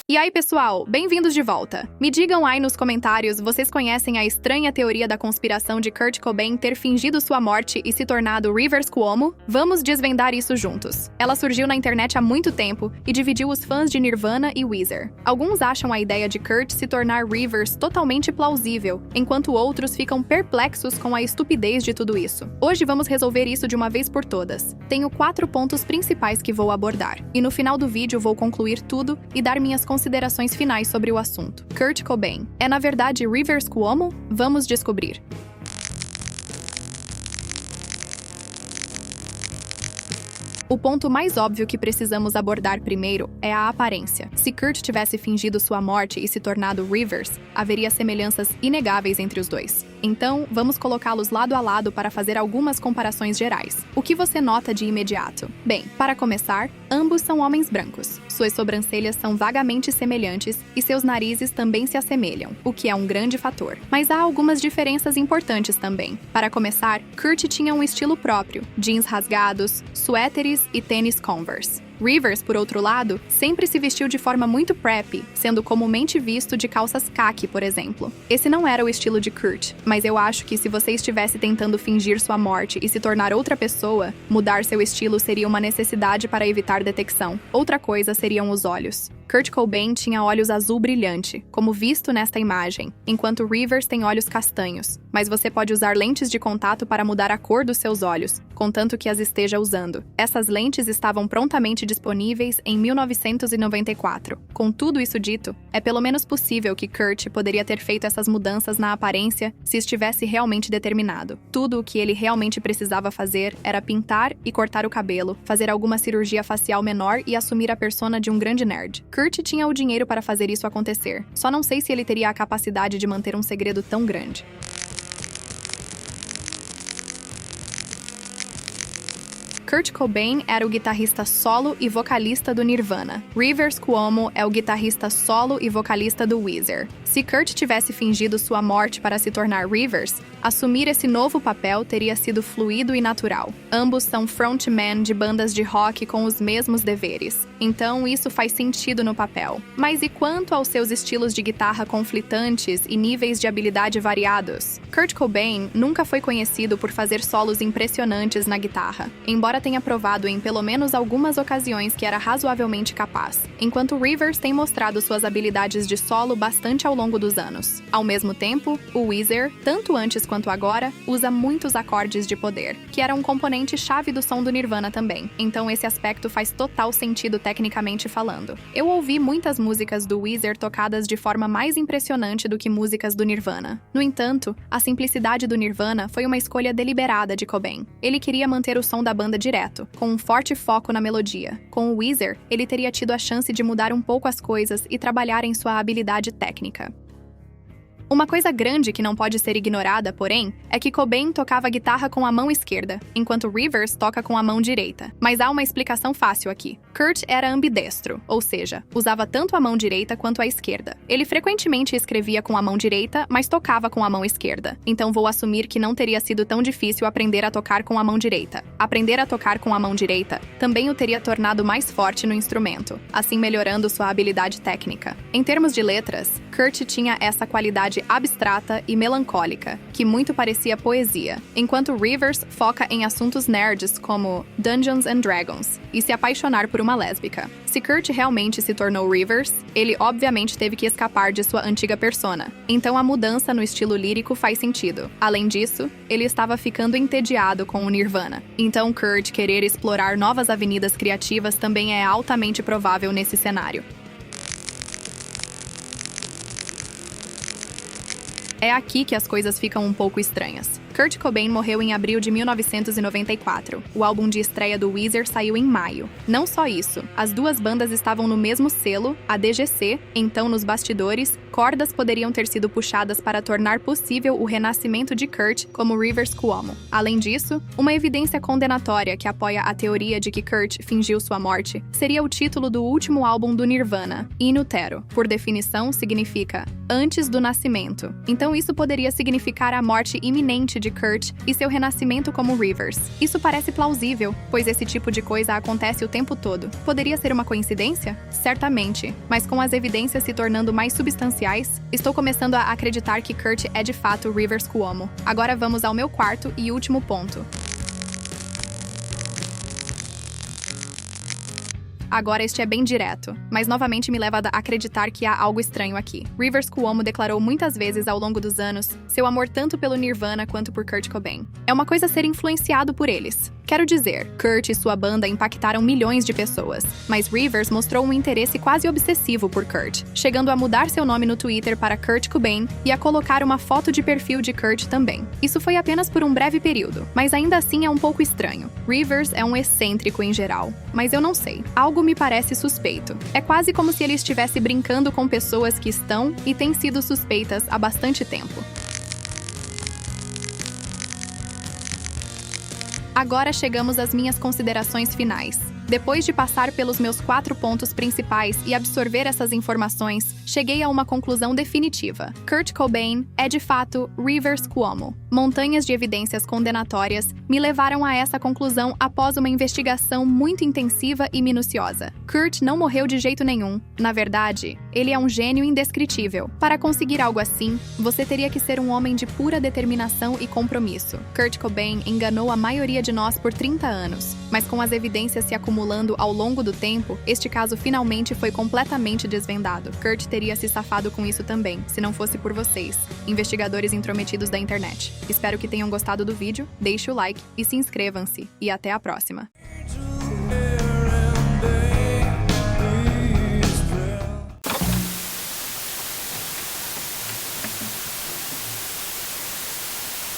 E aí, pessoal, bem-vindos de volta. Me digam aí nos comentários, vocês conhecem a estranha teoria da conspiração de Kurt Cobain ter fingido sua morte e se tornado Rivers Cuomo? Vamos desvendar isso juntos. Ela surgiu na internet há muito tempo e dividiu os fãs de Nirvana e Weezer. Alguns acham a ideia de Kurt se tornar Rivers totalmente plausível, enquanto outros ficam perplexos com a estupidez de tudo isso. Hoje vamos resolver isso de uma vez por todas. Tenho 4 pontos principais que vou abordar, e no final do vídeo vou concluir tudo e dar minhas considerações finais sobre o assunto. Kurt Cobain é na verdade Rivers Cuomo? Vamos descobrir. O ponto mais óbvio que precisamos abordar primeiro é a aparência. Se Kurt tivesse fingido sua morte e se tornado Rivers, haveria semelhanças inegáveis entre os dois. Então, vamos colocá-los lado a lado para fazer algumas comparações gerais. O que você nota de imediato? Bem, para começar, ambos são homens brancos. Suas sobrancelhas são vagamente semelhantes e seus narizes também se assemelham, o que é um grande fator. Mas há algumas diferenças importantes também. Para começar, Kurt tinha um estilo próprio: jeans rasgados, suéteres e tênis Converse. Rivers, por outro lado, sempre se vestiu de forma muito preppy, sendo comumente visto de calças caqui, por exemplo. Esse não era o estilo de Kurt, mas eu acho que se você estivesse tentando fingir sua morte e se tornar outra pessoa, mudar seu estilo seria uma necessidade para evitar detecção. Outra coisa seriam os olhos. Kurt Cobain tinha olhos azul brilhante, como visto nesta imagem, enquanto Rivers tem olhos castanhos. Mas você pode usar lentes de contato para mudar a cor dos seus olhos, contanto que as esteja usando. Essas lentes estavam prontamente disponíveis em 1994. Com tudo isso dito, é pelo menos possível que Kurt poderia ter feito essas mudanças na aparência se estivesse realmente determinado. Tudo o que ele realmente precisava fazer era pintar e cortar o cabelo, fazer alguma cirurgia facial menor e assumir a persona de um grande nerd. Kurt tinha o dinheiro para fazer isso acontecer, só não sei se ele teria a capacidade de manter um segredo tão grande. Kurt Cobain era o guitarrista solo e vocalista do Nirvana. Rivers Cuomo é o guitarrista solo e vocalista do Weezer. Se Kurt tivesse fingido sua morte para se tornar Rivers, assumir esse novo papel teria sido fluido e natural. Ambos são frontmen de bandas de rock com os mesmos deveres, então isso faz sentido no papel. Mas e quanto aos seus estilos de guitarra conflitantes e níveis de habilidade variados? Kurt Cobain nunca foi conhecido por fazer solos impressionantes na guitarra, embora tenha provado em pelo menos algumas ocasiões que era razoavelmente capaz, enquanto Rivers tem mostrado suas habilidades de solo bastante ao longo dos anos. Ao mesmo tempo, o Weezer, tanto antes quanto agora, usa muitos acordes de poder, que era um componente chave do som do Nirvana também, então esse aspecto faz total sentido tecnicamente falando. Eu ouvi muitas músicas do Weezer tocadas de forma mais impressionante do que músicas do Nirvana. No entanto, a simplicidade do Nirvana foi uma escolha deliberada de Cobain. Ele queria manter o som da banda direto, com um forte foco na melodia. Com o Weezer, ele teria tido a chance de mudar um pouco as coisas e trabalhar em sua habilidade técnica. Uma coisa grande que não pode ser ignorada, porém, é que Cobain tocava guitarra com a mão esquerda, enquanto Rivers toca com a mão direita. Mas há uma explicação fácil aqui. Kurt era ambidestro, ou seja, usava tanto a mão direita quanto a esquerda. Ele frequentemente escrevia com a mão direita, mas tocava com a mão esquerda. Então vou assumir que não teria sido tão difícil aprender a tocar com a mão direita. Aprender a tocar com a mão direita também o teria tornado mais forte no instrumento, assim melhorando sua habilidade técnica. Em termos de letras, Kurt tinha essa qualidade abstrata e melancólica, que muito parecia poesia, enquanto Rivers foca em assuntos nerds como Dungeons and Dragons e se apaixonar por uma lésbica. Se Kurt realmente se tornou Rivers, ele obviamente teve que escapar de sua antiga persona, então a mudança no estilo lírico faz sentido. Além disso, ele estava ficando entediado com o Nirvana, então Kurt querer explorar novas avenidas criativas também é altamente provável nesse cenário. É aqui que as coisas ficam um pouco estranhas. Kurt Cobain morreu em abril de 1994. O álbum de estreia do Weezer saiu em maio. Não só isso, as duas bandas estavam no mesmo selo, a DGC, então nos bastidores, cordas poderiam ter sido puxadas para tornar possível o renascimento de Kurt como Rivers Cuomo. Além disso, uma evidência condenatória que apoia a teoria de que Kurt fingiu sua morte seria o título do último álbum do Nirvana, In Utero. Por definição, significa antes do nascimento. Então isso poderia significar a morte iminente de de Kurt e seu renascimento como Rivers. Isso parece plausível, pois esse tipo de coisa acontece o tempo todo. Poderia ser uma coincidência? Certamente, mas com as evidências se tornando mais substanciais, estou começando a acreditar que Kurt é de fato Rivers Cuomo. Agora vamos ao meu quarto e último ponto. Agora este é bem direto, mas novamente me leva a acreditar que há algo estranho aqui. Rivers Cuomo declarou muitas vezes ao longo dos anos seu amor tanto pelo Nirvana quanto por Kurt Cobain. É uma coisa ser influenciado por eles. Quero dizer, Kurt e sua banda impactaram milhões de pessoas, mas Rivers mostrou um interesse quase obsessivo por Kurt, chegando a mudar seu nome no Twitter para Kurt Cobain e a colocar uma foto de perfil de Kurt também. Isso foi apenas por um breve período, mas ainda assim é um pouco estranho. Rivers é um excêntrico em geral, mas eu não sei. Algo me parece suspeito. É quase como se ele estivesse brincando com pessoas que estão e têm sido suspeitas há bastante tempo. Agora chegamos às minhas considerações finais. Depois de passar pelos meus 4 pontos principais e absorver essas informações, cheguei a uma conclusão definitiva. Kurt Cobain é de fato Rivers Cuomo. Montanhas de evidências condenatórias me levaram a essa conclusão após uma investigação muito intensiva e minuciosa. Kurt não morreu de jeito nenhum. Na verdade, ele é um gênio indescritível. Para conseguir algo assim, você teria que ser um homem de pura determinação e compromisso. Kurt Cobain enganou a maioria de nós por 30 anos, mas com as evidências se acumulando ao longo do tempo, este caso finalmente foi completamente desvendado. Kurt teria se safado com isso também, se não fosse por vocês, investigadores intrometidos da internet. Espero que tenham gostado do vídeo, deixe o like e se inscrevam-se. E até a próxima!